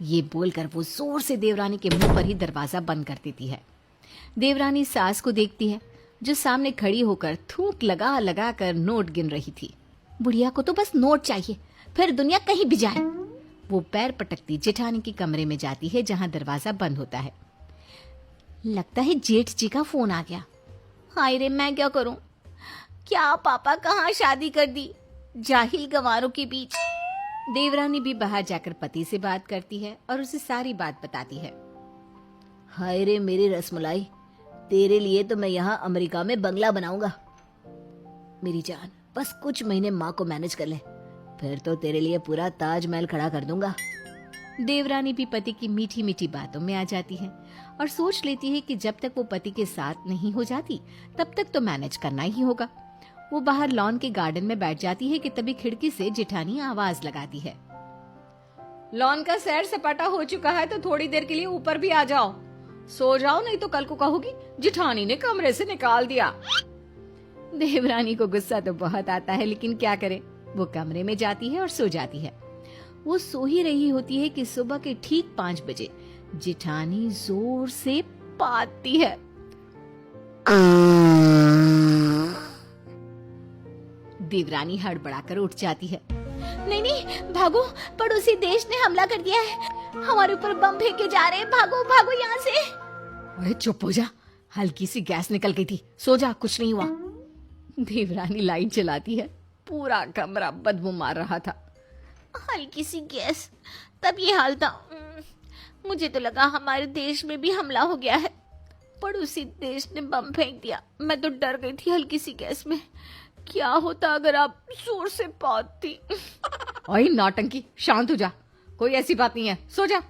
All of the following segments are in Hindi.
ये बोलकर वो जोर से देवरानी के मुंह पर ही दरवाजा बंद कर देती है। देवरानी सास को देखती है जो सामने खड़ी होकर थूक लगा लगा कर नोट गिन रही थी। बुढ़िया को तो बस नोट चाहिए, फिर दुनिया कहीं भी जाए। वो पैर पटकती जेठानी के कमरे में जाती है जहां दरवाजा बंद होता है। लगता है जेठ जी का फोन आ गया। हाय रे, मैं क्या करूं? क्या पापा कहाँ शादी कर दी, जाहिल गंवारों के बीच। देवरानी भी बाहर जाकर पति से बात करती है और उसे सारी बात बताती है। हाय रे मेरी रसमलाई, तेरे लिए तो मैं यहाँ अमेरिका में बंगला बनाऊंगा। मेरी जान, बस कुछ महीने माँ को मैनेज कर ले, फिर तो तेरे लिए पूरा ताजमहल खड़ा कर दूंगा। देवरानी भी पति की मीठी मीठी बातों में आ जाती है और सोच लेती है कि जब तक वो पति के साथ नहीं हो जाती तब तक तो मैनेज करना ही होगा। वो बाहर लॉन के गार्डन में बैठ जाती है कि तभी खिड़की से जेठानी आवाज लगाती है। लॉन का सैर सपाटा हो चुका है तो थोड़ी देर के लिए ऊपर भी आ जाओ। सो जाओ, नहीं तो कल को कहोगी जेठानी ने कमरे से निकाल दिया। देवरानी को गुस्सा तो बहुत आता है, लेकिन क्या करे, वो कमरे में जाती है और सो जाती है। वो सो ही रही होती है कि सुबह के ठीक 5 बजे जेठानी जोर से पाती है। देवरानी हड़बड़ाकर उठ जाती है। नहीं नहीं, भागो, पड़ोसी देश ने हमला कर दिया है, हमारे ऊपर बम फेंके जा रहे हैं, भागो भागो यहाँ से। अरे चुप हो जा, हल्की सी गैस निकल गई थी, सो जा, कुछ नहीं हुआ। देवरानी लाइट जलाती है। पूरा कमरा बदबू मार रहा था। हल्की सी गैस, तब ये हाल था। मुझे तो लगा हमारे देश में भी हमला हो गया है, पड़ोसी देश ने बम फेंक दिया। मैं तो डर गई थी हल्की सी गैस में। क्या होता अगर आप जोर से पाती। ओए नौटंकी, शांत हो जा, कोई ऐसी बात नहीं है, सो जा।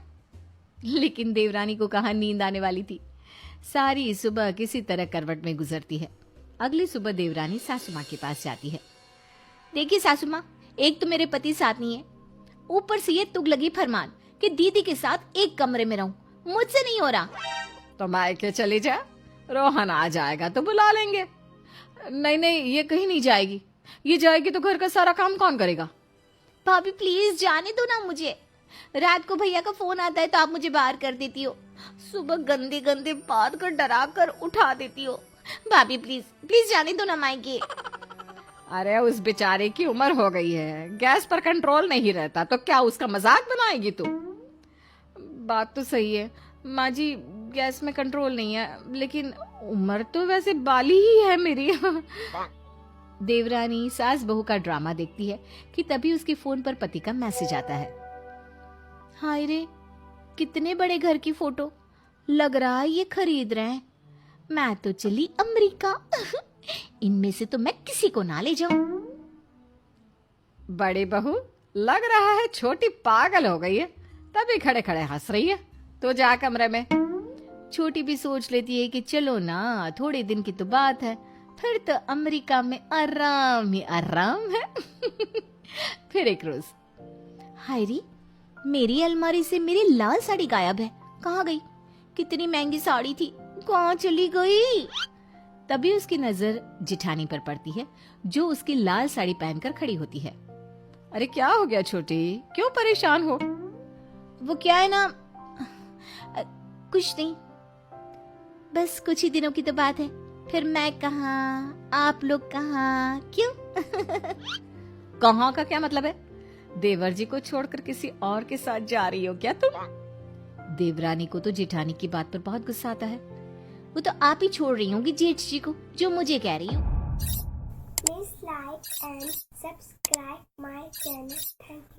लेकिन देवरानी को कहाँ नींद आने वाली थी। सारी सुबह किसी तरह करवट में गुजरती है। अगली सुबह देवरानी सासू माँ के पास जाती है। देखिए सासू माँ, एक तो मेरे पति साथ नहीं है, ऊपर से ये तुगलकी फरमान कि दीदी के साथ एक कमरे में रहूं, मुझसे नहीं हो रहा। तो मायके चली जा, रोहन आ जाएगा तो बुला लेंगे। नहीं नहीं, ये कहीं नहीं जाएगी, ये जाएगी तो घर का सारा काम कौन करेगा? भाभी प्लीज जाने दो ना मुझे। रात को भैया का फोन आता है तो आप मुझे बाहर कर देती हो, सुबह गंदे गंदे बात कर डरा कर उठा देती हो। भाभी प्लीज प्लीज जाने दो ना मायके। अरे उस बेचारे की उम्र हो गई है, गैस पर कंट्रोल नहीं रहता तो क्या उसका मजाक बनाएगी तू? बात तो सही है माँ जी, गैस में कंट्रोल नहीं है, लेकिन उम्र तो वैसे बाली ही है मेरी। देवरानी सास बहू का ड्रामा देखती है कि तभी उसके फोन पर पति का मैसेज आता है। हाय रे, कितने बड़े घर की फोटो, लग रहा है ये खरीद रहे हैं। मैं तो चली अमेरिका। इनमें से तो मैं किसी को ना ले जाऊं। बड़ी बहू, लग रहा है छोटी पागल हो गई है, तभी खड़े खड़े हंस रही है। तो जा कमरे में। छोटी भी सोच लेती है कि चलो ना, थोड़े दिन की तो बात है, फिर तो अमेरिका में आराम ही आराम है। फिर एक रोज, हाय री, मेरी अलमारी से मेरी लाल साड़ी गायब है, कहाँ गई? कितनी महंगी साड़ी थी, कहाँ चली गई? तभी उसकी नजर जेठानी पर पड़ती है जो उसकी लाल साड़ी पहनकर खड़ी होती है। अरे क्या हो गया छोटी, क्यों परेशान हो? वो क्या है ना, कुछ नहीं, बस कुछ ही दिनों की तो बात है, फिर मैं कहाँ, आप लोग कहाँ, क्यों? कहाँ का क्या मतलब है? देवर जी को छोड़कर किसी और के साथ जा रही हो क्या तुम? देवरानी को तो जेठानी की बात पर बहुत गुस्सा आता है। वो तो आप ही छोड़ रही होंगी जेठ जी को, जो मुझे कह रही हो। Please like and subscribe my channel. Thank you.